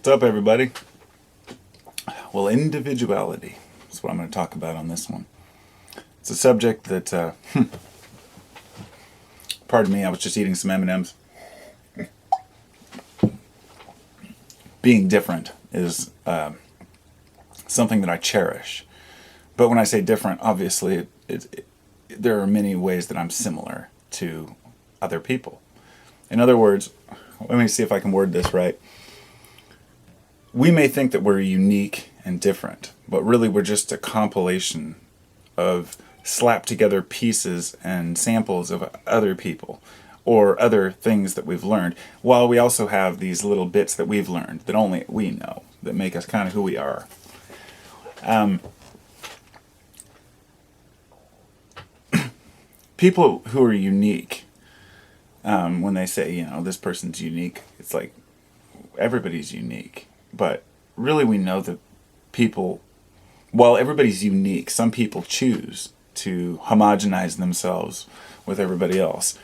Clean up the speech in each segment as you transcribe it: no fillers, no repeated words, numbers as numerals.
What's up, everybody? Well, individuality is what I'm going to talk about on this one. It's a subject that, pardon me, I was just eating some M&Ms. Being different is something that I cherish. But when I say different, obviously, there are many ways that I'm similar to other people. In other words, let me see if I can word this right. We may think that we're unique and different, but really we're just a compilation of slapped together pieces and samples of other people or other things that we've learned, while we also have these little bits that we've learned that only we know, that make us kind of who we are. People who are unique, when they say, this person's unique, it's like everybody's unique. But really we know that people, while everybody's unique, some people choose to homogenize themselves with everybody else.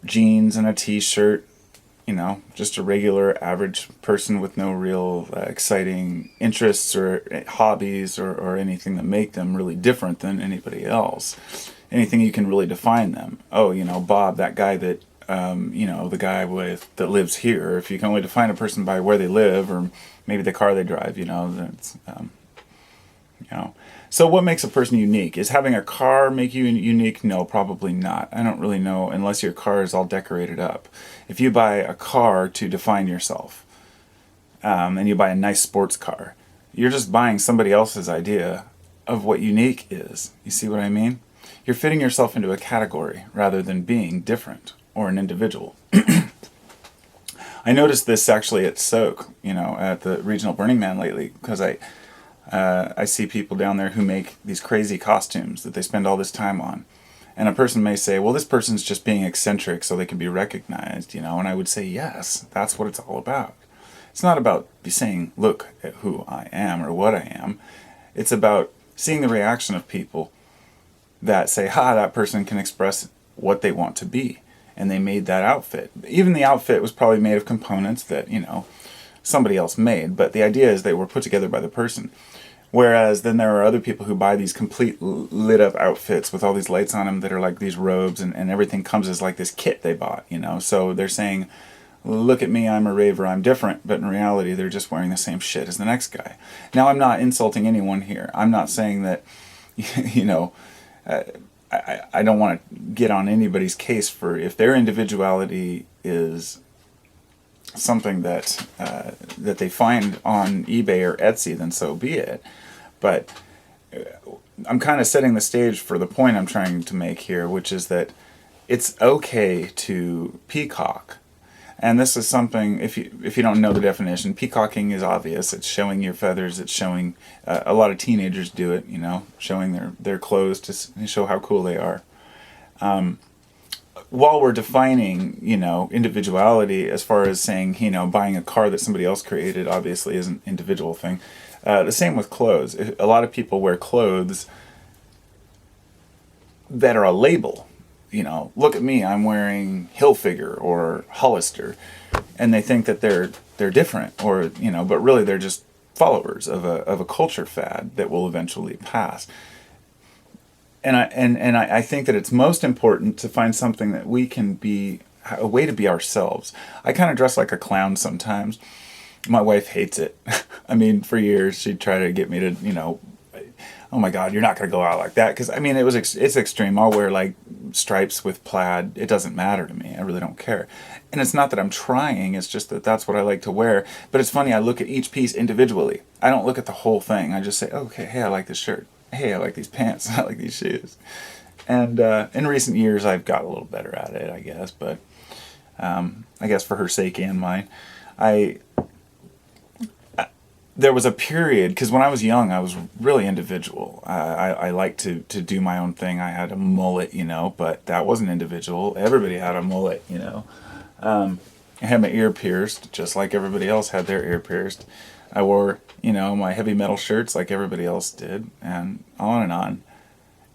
Jeans and a t-shirt, just a regular average person with no real exciting interests or hobbies or anything that make them really different than anybody else. Anything you can really define them. Oh, Bob, that guy that the guy that lives here. If you can only define a person by where they live or maybe the car they drive, that's, So what makes a person unique? Is having a car make you unique? No, probably not. I don't really know unless your car is all decorated up. If you buy a car to define yourself, and you buy a nice sports car, you're just buying somebody else's idea of what unique is. You see what I mean? You're fitting yourself into a category rather than being different or an individual. I noticed this actually at Soak, at the Regional Burning Man lately, because I see people down there who make these crazy costumes that they spend all this time on. And a person may say, well, this person's just being eccentric so they can be recognized, and I would say, yes, that's what it's all about. It's not about saying, look at who I am or what I am. It's about seeing the reaction of people that say, that person can express what they want to be. And they made that outfit. Even the outfit was probably made of components that, somebody else made. But the idea is they were put together by the person. Whereas then there are other people who buy these complete lit up outfits with all these lights on them that are like these robes and everything comes as like this kit they bought, So they're saying, look at me, I'm a raver, I'm different. But in reality, they're just wearing the same shit as the next guy. Now, I'm not insulting anyone here. I'm not saying that, I don't want to get on anybody's case for if their individuality is something that that they find on eBay or Etsy, then so be it. But I'm kind of setting the stage for the point I'm trying to make here, which is that it's okay to peacock. And this is something, if you don't know the definition, peacocking is obvious. It's showing your feathers. It's showing, a lot of teenagers do it, showing their clothes to show how cool they are. While we're defining, individuality as far as saying, buying a car that somebody else created obviously is an individual thing. The same with clothes. A lot of people wear clothes that are a label. Look at me, I'm wearing Hilfiger or Hollister, and they think that they're different, or but really they're just followers of a culture fad that will eventually pass. And I think that it's most important to find something that we can be, a way to be ourselves. I kind of dress like a clown sometimes. My wife hates it. I mean, for years she'd try to get me to, oh my God, you're not going to go out like that. Because, it's extreme. I'll wear, like, stripes with plaid. It doesn't matter to me. I really don't care. And it's not that I'm trying. It's just that that's what I like to wear. But it's funny, I look at each piece individually. I don't look at the whole thing. I just say, okay, hey, I like this shirt. Hey, I like these pants. I like these shoes. And in recent years, I've got a little better at it, I guess. But I guess for her sake and mine, there was a period, because when I was young, I was really individual. I liked to do my own thing. I had a mullet, but that wasn't individual. Everybody had a mullet, I had my ear pierced, just like everybody else had their ear pierced. I wore, my heavy metal shirts like everybody else did, and on and on.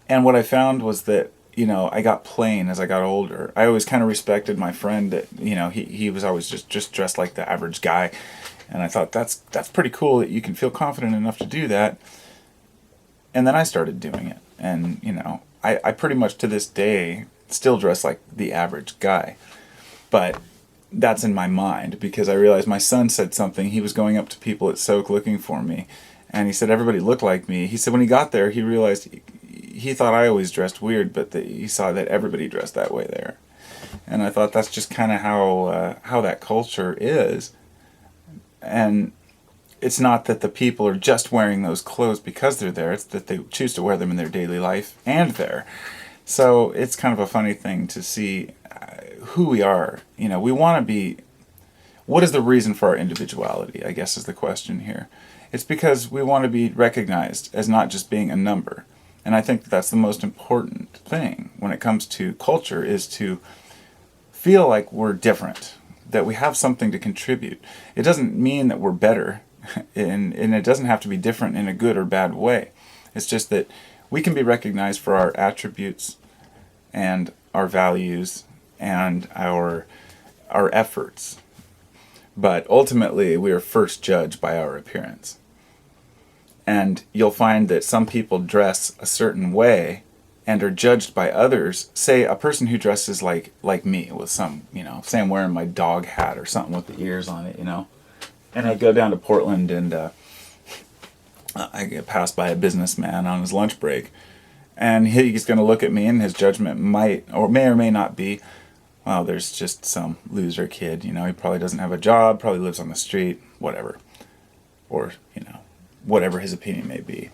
And what I found was that I got plain as I got older. I always kind of respected my friend that, he was always just dressed like the average guy. And I thought that's pretty cool that you can feel confident enough to do that. And then I started doing it. And, I pretty much to this day still dress like the average guy. But that's in my mind because I realized my son said something. He was going up to people at Soak looking for me. And he said everybody looked like me. He said when he got there, he realized he thought I always dressed weird, but he saw that everybody dressed that way there. And I thought that's just kind of how that culture is. And it's not that the people are just wearing those clothes because they're there. It's that they choose to wear them in their daily life and there. So it's kind of a funny thing to see who we are. We want to be... What is the reason for our individuality, I guess is the question here. It's because we want to be recognized as not just being a number. And I think that's the most important thing when it comes to culture, is to feel like we're different, that we have something to contribute. It doesn't mean that we're better, and it doesn't have to be different in a good or bad way. It's just that we can be recognized for our attributes and our values and our efforts. But ultimately, we are first judged by our appearance. And you'll find that some people dress a certain way and are judged by others. Say a person who dresses like me with some, say I'm wearing my dog hat or something with the ears on it, And I go down to Portland and I get passed by a businessman on his lunch break. And he's going to look at me, and his judgment may or may not be, well, there's just some loser kid, he probably doesn't have a job, probably lives on the street, whatever. Or, whatever his opinion may be.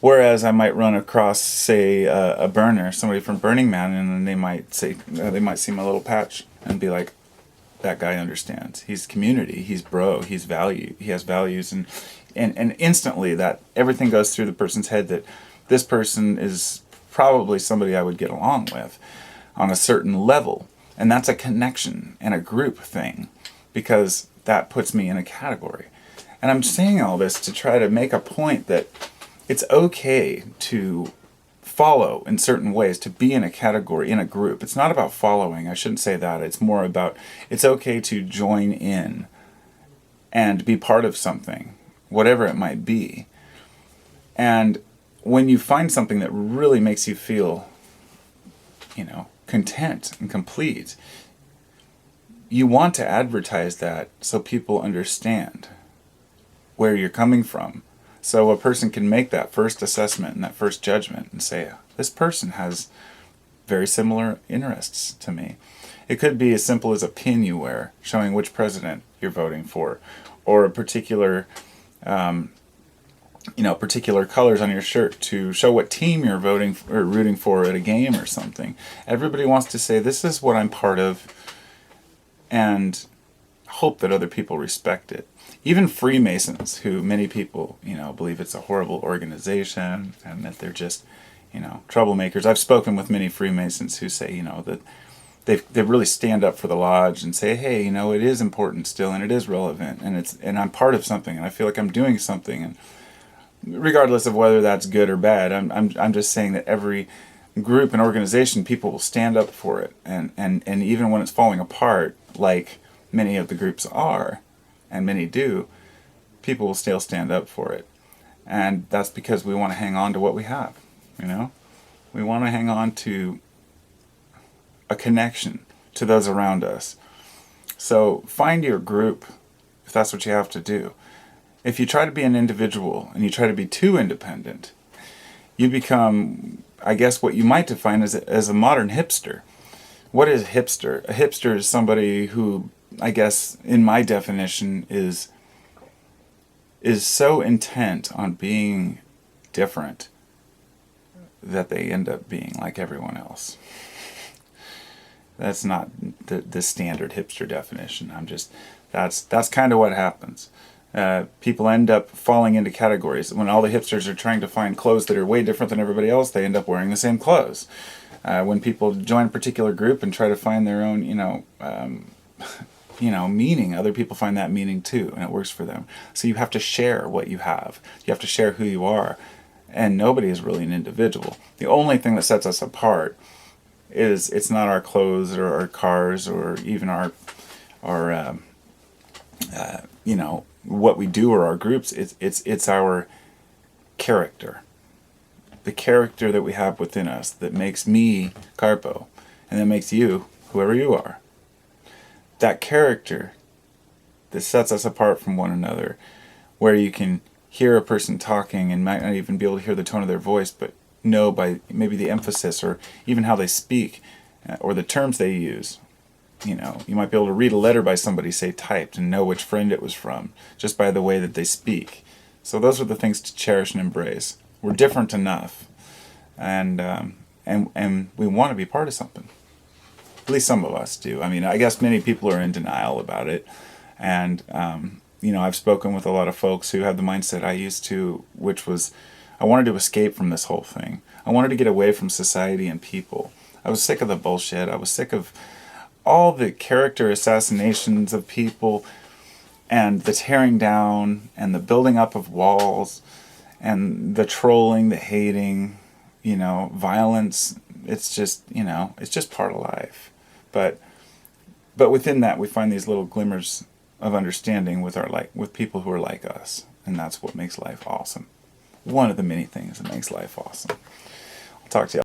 Whereas I might run across, say, a burner, somebody from Burning Man, and then they might see my little patch and be like, that guy understands. He's community, he's bro, he has values, and instantly that everything goes through the person's head that this person is probably somebody I would get along with on a certain level. And that's a connection and a group thing, because that puts me in a category. And I'm saying all this to try to make a point that it's okay to follow in certain ways, to be in a category, in a group. It's not about following. I shouldn't say that. It's more about, it's okay to join in and be part of something, whatever it might be. And when you find something that really makes you feel, content and complete, you want to advertise that so people understand where you're coming from. So a person can make that first assessment and that first judgment and say, this person has very similar interests to me. It could be as simple as a pin you wear showing which president you're voting for, or a particular particular colors on your shirt to show what team you're voting for, or rooting for at a game or something. Everybody wants to say, this is what I'm part of, and hope that other people respect it. Even Freemasons, who many people, believe it's a horrible organization and that they're just, troublemakers. I've spoken with many Freemasons who say, that they really stand up for the lodge and say, hey, it is important still, and it is relevant, and I'm part of something, and I feel like I'm doing something, and regardless of whether that's good or bad, I'm just saying that every group and organization, people will stand up for it, and even when it's falling apart, like many of the groups are, and many do, people will still stand up for it. And that's because we want to hang on to what we have, We want to hang on to a connection to those around us. So find your group, if that's what you have to do. If you try to be an individual and you try to be too independent, you become, I guess, what you might define as a modern hipster. What is a hipster? A hipster is somebody who, I guess, in my definition, is so intent on being different that they end up being like everyone else. That's not the standard hipster definition. That's kind of what happens. People end up falling into categories. When all the hipsters are trying to find clothes that are way different than everybody else, they end up wearing the same clothes. When people join a particular group and try to find their own, meaning, other people find that meaning too, and it works for them. So you have to share what you have. You have to share who you are. and nobody is really an individual. The only thing that sets us apart is it's not our clothes or our cars or even our what we do or our groups. It's our character, the character that we have within us that makes me Carpo, and that makes you whoever you are. That character that sets us apart from one another, where you can hear a person talking and might not even be able to hear the tone of their voice, but know by maybe the emphasis or even how they speak or the terms they use. You might be able to read a letter by somebody, say typed, and know which friend it was from just by the way that they speak. So those are the things to cherish and embrace. We're different enough, and we want to be part of something. At least some of us do. I mean, I guess many people are in denial about it, and I've spoken with a lot of folks who had the mindset I used to, which was I wanted to escape from this whole thing. I wanted to get away from society and people. I was sick of the bullshit. I was sick of all the character assassinations of people and the tearing down and the building up of walls and the trolling, the hating, violence. It's just, it's just part of life. But within that, we find these little glimmers of understanding with people who are like us, and that's what makes life awesome. One of the many things that makes life awesome. I'll talk to you.